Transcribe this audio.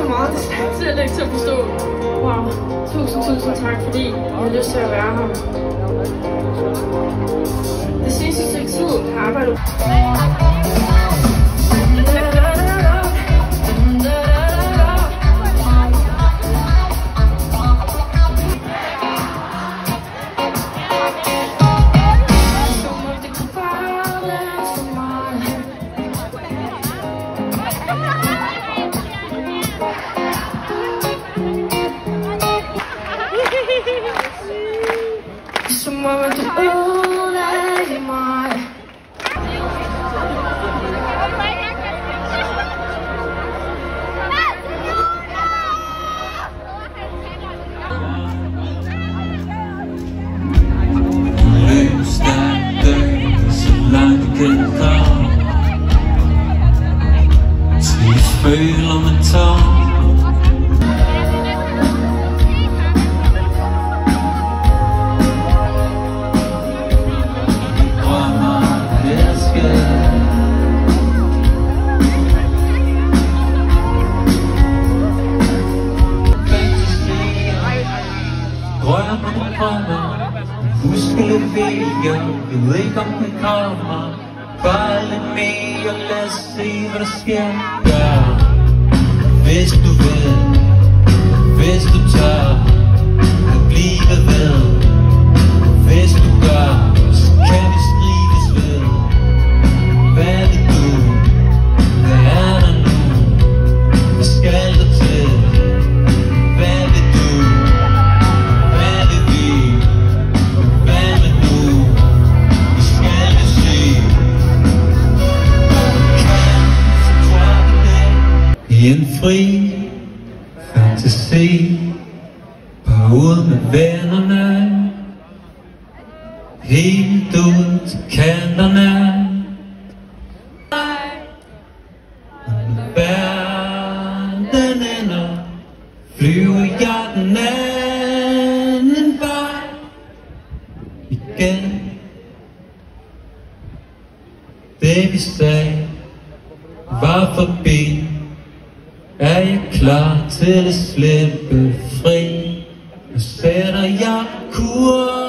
meget, det er slet ikke til at forstå. Wow, tusind tak, fordi jeg har lyst til at være her. Det seneste stykke tid har jeg arbejdet. Som om at du ødelagde mig. Løb stærkt død, så langt du kan komme. Til føler man tom. Husk at levere, ved ikke om den kommer. Bare lidt mere, lad os se hvad der sker. Gør, hvis du vil, hvis du tør, at blive ved. Hvis du gør, så kan vi skrives ved. Hvad vil du? Hvad er der nu? Hvad skal der til? Hvad vil du? Hvad vil vi? En fri fantasi, bare ud med vennerne, helt ud til kanterne. Når verden ender, flyver jeg den anden vej igen. Det vi sagde var forbi. Er jeg klar til at slippe fri? Nu sætter jeg kurs.